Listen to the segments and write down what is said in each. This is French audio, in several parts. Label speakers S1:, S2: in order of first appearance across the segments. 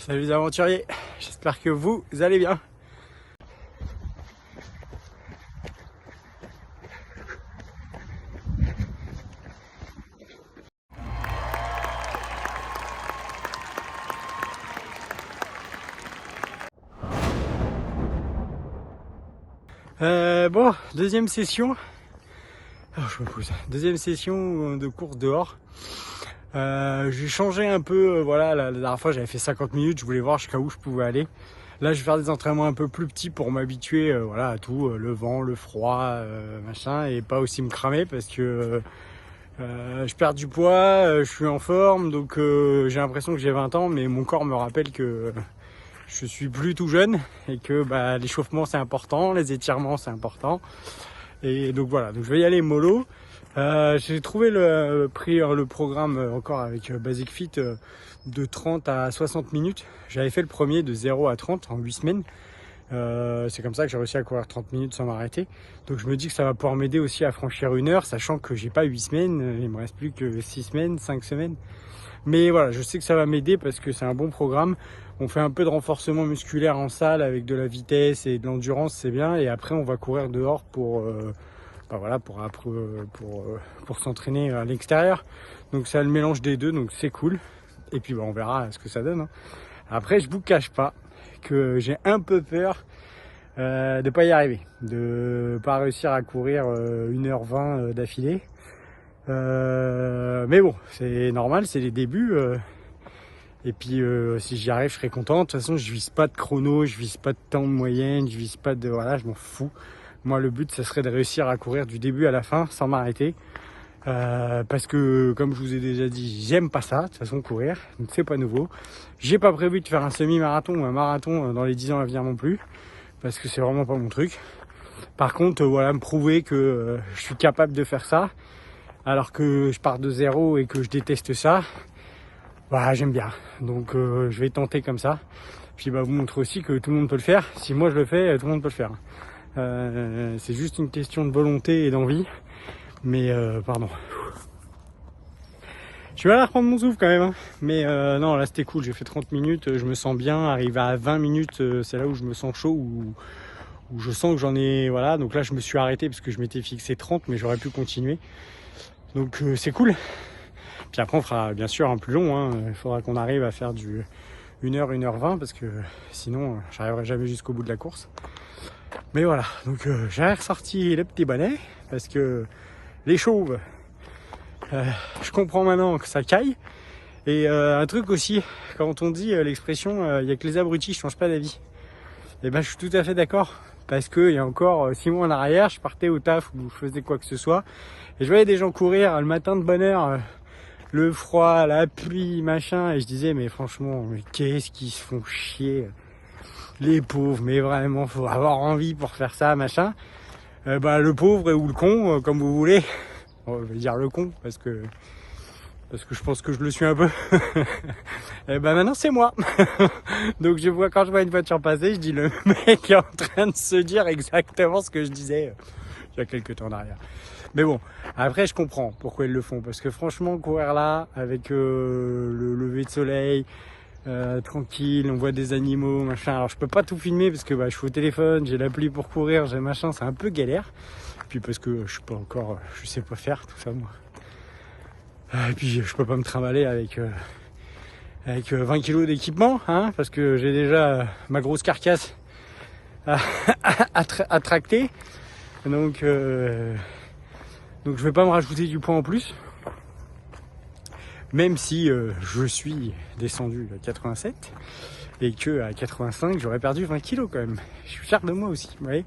S1: Salut les aventuriers, j'espère que vous allez bien. Bon, deuxième session. Alors, je me pose. Deuxième session de course dehors. J'ai changé un peu, voilà, la dernière fois j'avais fait 50 minutes, je voulais voir jusqu'à où je pouvais aller. Là je vais faire des entraînements un peu plus petits pour m'habituer voilà, à tout, le vent, le froid, machin, et pas aussi me cramer parce que je perds du poids, je suis en forme, donc j'ai l'impression que j'ai 20 ans, mais mon corps me rappelle que je suis plus tout jeune et que l'échauffement c'est important, les étirements c'est important. Et donc voilà, donc je vais y aller mollo. J'ai trouvé le programme encore avec Basic Fit de 30 à 60 minutes. J'avais fait le premier de 0 à 30 en 8 semaines. C'est comme ça que j'ai réussi à courir 30 minutes sans m'arrêter. Donc je me dis que ça va pouvoir m'aider aussi à franchir 1 heure, sachant que j'ai pas 8 semaines, il me reste plus que 6 semaines, 5 semaines. Mais voilà, je sais que ça va m'aider parce que c'est un bon programme. On fait un peu de renforcement musculaire en salle avec de la vitesse et de l'endurance, c'est bien. Et après, on va courir dehors pour s'entraîner à l'extérieur. Donc c'est le mélange des deux, donc c'est cool. Et puis on verra ce que ça donne. Après, je vous cache pas que j'ai un peu peur de pas y arriver, de pas réussir à courir 1h20 d'affilée. Mais bon, c'est normal, c'est les débuts. Et puis si j'y arrive, je serai content. De toute façon, je vise pas de chrono, je vise pas de temps de moyenne, je vise pas de... Voilà, je m'en fous. Moi, le but, ça serait de réussir à courir du début à la fin sans m'arrêter. Parce que, comme je vous ai déjà dit, j'aime pas ça, de toute façon, courir. Donc, c'est pas nouveau. J'ai pas prévu de faire un semi-marathon ou un marathon dans les 10 ans à venir non plus. Parce que c'est vraiment pas mon truc. Par contre, voilà, me prouver que je suis capable de faire ça. Alors que je pars de zéro et que je déteste ça. J'aime bien. Donc, je vais tenter comme ça. Puis, vous montrer aussi que tout le monde peut le faire. Si moi je le fais, tout le monde peut le faire. C'est juste une question de volonté et d'envie. Mais pardon. Je vais aller reprendre mon souffle quand même. Mais non, là c'était cool. J'ai fait 30 minutes. Je me sens bien. Arrivé à 20 minutes, c'est là où je me sens chaud. Où je sens que j'en ai... Voilà. Donc là, je me suis arrêté parce que je m'étais fixé 30. Mais j'aurais pu continuer. Donc c'est cool. Puis après, on fera bien sûr un plus long. Il faudra qu'on arrive à faire du 1h, 1h20. Parce que sinon, j'arriverai jamais jusqu'au bout de la course. Mais voilà, donc j'ai ressorti le petit bonnet parce que les chauves, je comprends maintenant que ça caille. Et un truc aussi, quand on dit l'expression il y a que les abrutis qui changent pas d'avis, et je suis tout à fait d'accord. Parce que il y a encore 6 mois en arrière, je partais au taf ou je faisais quoi que ce soit et je voyais des gens courir le matin de bonne heure, le froid, la pluie, machin, et je disais mais franchement, mais qu'est-ce qu'ils se font chier, les pauvres, mais vraiment faut avoir envie pour faire ça, machin. Le pauvre ou le con, comme vous voulez. Bon, je vais dire le con parce que je pense que je le suis un peu. Et maintenant c'est moi. Donc quand je vois une voiture passer, je dis le mec est en train de se dire exactement ce que je disais il y a quelques temps en arrière. Mais bon, après je comprends pourquoi ils le font, parce que franchement courir là avec le lever de soleil, tranquille, on voit des animaux, machin. Alors je peux pas tout filmer parce que je suis au téléphone, j'ai l'appli pour courir, j'ai machin, c'est un peu galère. Puis parce que je suis pas encore, je sais pas faire tout ça moi. Et puis je peux pas me trimballer avec 20 kilos d'équipement, parce que j'ai déjà ma grosse carcasse à tracter. Donc je vais pas me rajouter du poids en plus. Même si je suis descendu à 87 et que à 85 j'aurais perdu 20 kilos quand même. Je suis fier de moi aussi, vous voyez.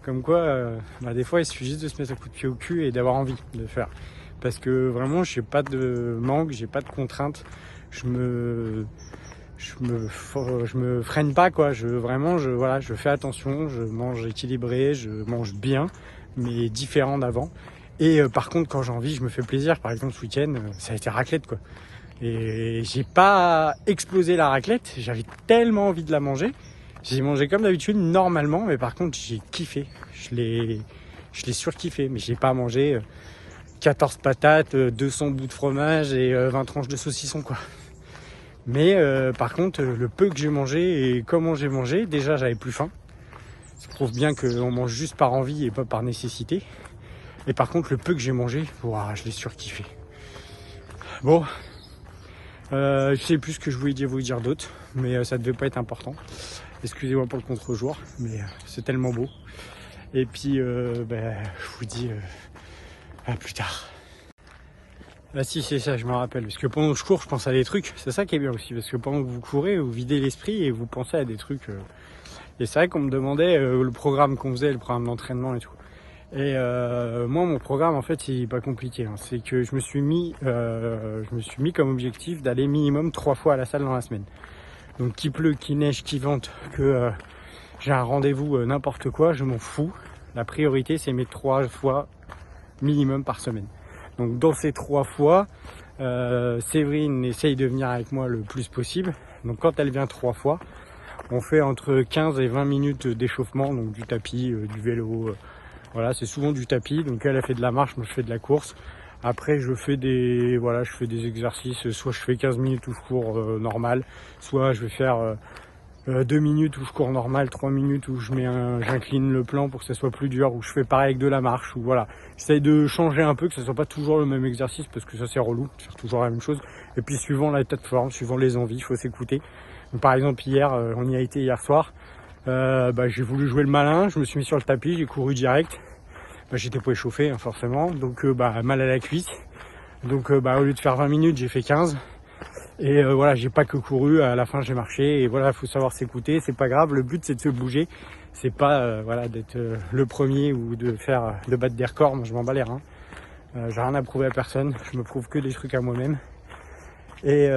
S1: Comme quoi, des fois il suffit juste de se mettre un coup de pied au cul et d'avoir envie de le faire. Parce que vraiment, j'ai pas de manque, j'ai pas de contraintes. Je me freine pas quoi. Je fais attention, je mange équilibré, je mange bien, mais différent d'avant. Et par contre, quand j'ai envie, je me fais plaisir. Par exemple, ce week-end, ça a été raclette quoi. Et j'ai pas explosé la raclette. J'avais tellement envie de la manger. J'ai mangé comme d'habitude, normalement, mais par contre, j'ai kiffé. Je l'ai surkiffé, mais j'ai pas mangé 14 patates, 200 bouts de fromage et 20 tranches de saucisson quoi. Mais par contre, le peu que j'ai mangé et comment j'ai mangé, déjà j'avais plus faim. Ça prouve bien qu'on mange juste par envie et pas par nécessité. Et par contre, le peu que j'ai mangé, ouah, je l'ai surkiffé. Bon, je sais plus ce que je voulais vous dire d'autre, mais ça devait pas être important. Excusez-moi pour le contre-jour, mais c'est tellement beau. Et puis, je vous dis à plus tard. Ah si, c'est ça, je me rappelle. Parce que pendant que je cours, je pense à des trucs. C'est ça qui est bien aussi. Parce que pendant que vous courez, vous videz l'esprit et vous pensez à des trucs. Et c'est vrai qu'on me demandait le programme qu'on faisait, le programme d'entraînement et tout. Et moi, mon programme, en fait, c'est pas compliqué. Hein. C'est que je me suis mis comme objectif d'aller minimum 3 fois à la salle dans la semaine. Donc qu'il pleut, qu'il neige, qu'il vente, que j'ai un rendez-vous, n'importe quoi, je m'en fous. La priorité, c'est mes 3 fois minimum par semaine. Donc dans ces 3 fois, Séverine essaye de venir avec moi le plus possible. Donc quand elle vient 3 fois, on fait entre 15 et 20 minutes d'échauffement, donc du tapis, du vélo. Voilà, c'est souvent du tapis. Donc elle a fait de la marche, moi je fais de la course. Après je fais des exercices, soit je fais 15 minutes où je cours normal, soit je vais faire 2 minutes où je cours normal, 3 minutes où j'incline le plan pour que ça soit plus dur, où je fais pareil avec de la marche, ou voilà. J'essaye de changer un peu, que ça soit pas toujours le même exercice, parce que ça c'est relou, de faire toujours la même chose. Et puis suivant l'état de forme, suivant les envies, il faut s'écouter. Donc, par exemple hier, on y a été hier soir, j'ai voulu jouer le malin, je me suis mis sur le tapis, j'ai couru direct. J'étais pas échauffé hein, forcément, donc mal à la cuisse. Donc au lieu de faire 20 minutes, j'ai fait 15. Et voilà, j'ai pas que couru, à la fin j'ai marché. Et voilà, faut savoir s'écouter, c'est pas grave. Le but c'est de se bouger, c'est pas d'être le premier ou de battre des records. Moi je m'en bats les reins. J'ai rien à prouver à personne, je me prouve que des trucs à moi-même. Et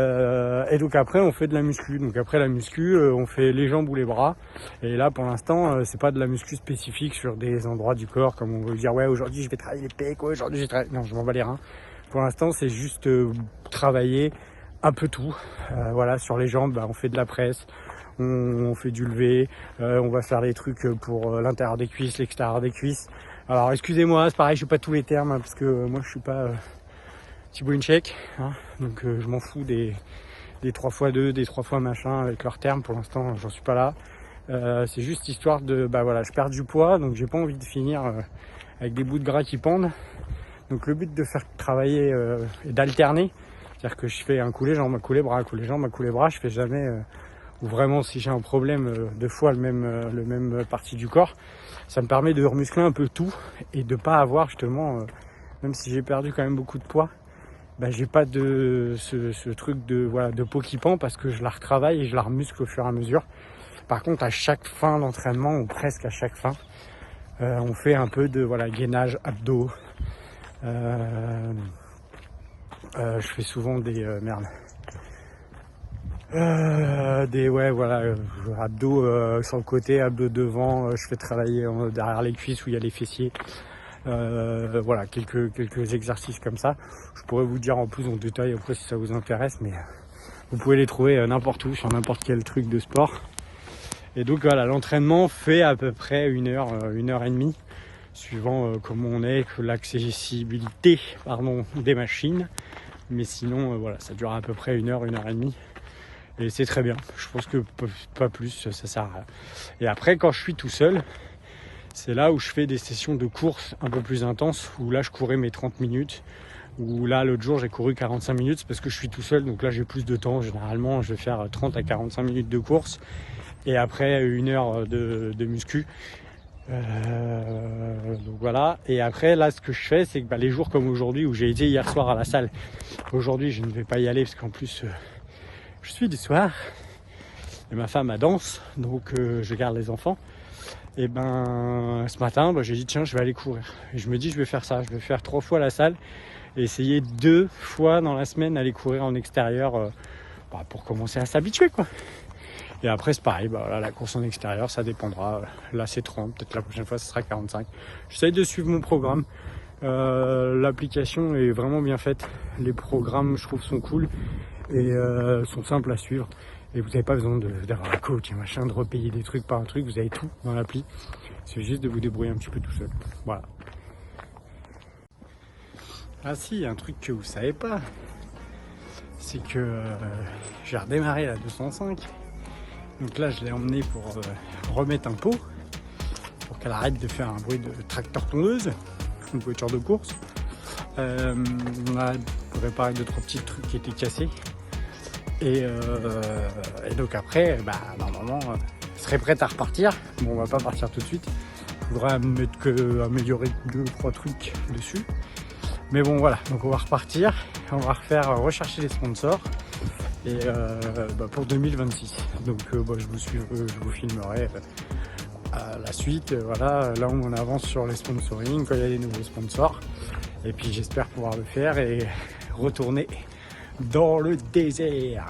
S1: donc après on fait de la muscu. Donc après la muscu, on fait les jambes ou les bras. Et là pour l'instant, c'est pas de la muscu spécifique sur des endroits du corps comme on veut dire ouais aujourd'hui je vais travailler les pecs, ouais, aujourd'hui je vais travailler. Non, je m'en bats les reins. Pour l'instant c'est juste travailler un peu tout. Voilà, sur les jambes, on fait de la presse, on fait du lever, on va faire des trucs pour l'intérieur des cuisses, l'extérieur des cuisses. Alors excusez-moi, c'est pareil, je sais pas tous les termes hein, parce que moi je suis pas Thibaut Inchek, hein, donc je m'en fous des 3x2, des 3 fois machin avec leurs termes. Pour l'instant j'en suis pas là. C'est juste histoire de je perds du poids, donc j'ai pas envie de finir avec des bouts de gras qui pendent. Donc le but de faire travailler et d'alterner, c'est-à-dire que je fais un coulé jambes, un coulé bras, un coulé jambes, un coulé bras, je fais jamais ou vraiment si j'ai un problème 2 fois le même partie du corps. Ça me permet de remuscler un peu tout et de pas avoir justement même si j'ai perdu quand même beaucoup de poids, j'ai pas de ce truc de peau qui pend parce que je la retravaille et je la remuscle au fur et à mesure. Par contre à chaque fin d'entraînement ou presque à chaque fin, on fait un peu de gainage abdos. Je fais souvent des abdos sur le côté, abdos devant. Je fais travailler derrière les cuisses où il y a les fessiers. Quelques exercices comme ça. Je pourrais vous dire en plus en détail après si ça vous intéresse, mais vous pouvez les trouver n'importe où sur n'importe quel truc de sport. Et donc voilà, l'entraînement fait à peu près 1 heure, 1 heure et demie, suivant comment on est, que l'accessibilité des machines. Mais sinon ça dure à peu près 1 heure, 1 heure et demie. Et c'est très bien. Je pense que pas plus, ça sert à rien. Et après quand je suis tout seul, c'est là où je fais des sessions de course un peu plus intenses, où là je courais mes 30 minutes, où là l'autre jour j'ai couru 45 minutes, c'est parce que je suis tout seul, donc là j'ai plus de temps. Généralement je vais faire 30 à 45 minutes de course, et après 1 heure de muscu. Donc voilà, et après là ce que je fais c'est que les jours comme aujourd'hui où j'ai été hier soir à la salle, aujourd'hui je ne vais pas y aller parce qu'en plus je suis du soir et ma femme a danse, donc je garde les enfants. Et ce matin j'ai dit tiens je vais aller courir, et je me dis je vais faire ça, je vais faire 3 fois la salle et essayer 2 fois dans la semaine aller courir en extérieur pour commencer à s'habituer quoi. Et après c'est pareil, la course en extérieur ça dépendra, là c'est 30, peut-être la prochaine fois ce sera 45. J'essaye de suivre mon programme, l'application est vraiment bien faite, les programmes je trouve sont cool et sont simples à suivre. Et vous n'avez pas besoin d'avoir un coach et machin, de repayer des trucs par un truc, vous avez tout dans l'appli. C'est juste de vous débrouiller un petit peu tout seul. Voilà. Ah si, un truc que vous savez pas, c'est que j'ai redémarré la 205. Donc là, je l'ai emmené pour remettre un pot, pour qu'elle arrête de faire un bruit de tracteur tondeuse, une voiture de course. On a réparé 2-3 petits trucs qui étaient cassés. Et donc après, normalement, elle serait prête à repartir. Bon, on va pas partir tout de suite. Il faudra améliorer 2-3 trucs dessus. Mais bon, voilà. Donc on va repartir. On va rechercher les sponsors. Et pour 2026. Donc je vous filmerai la suite. Voilà, là où on avance sur les sponsoring, quand il y a des nouveaux sponsors. Et puis j'espère pouvoir le faire et retourner dans le désert.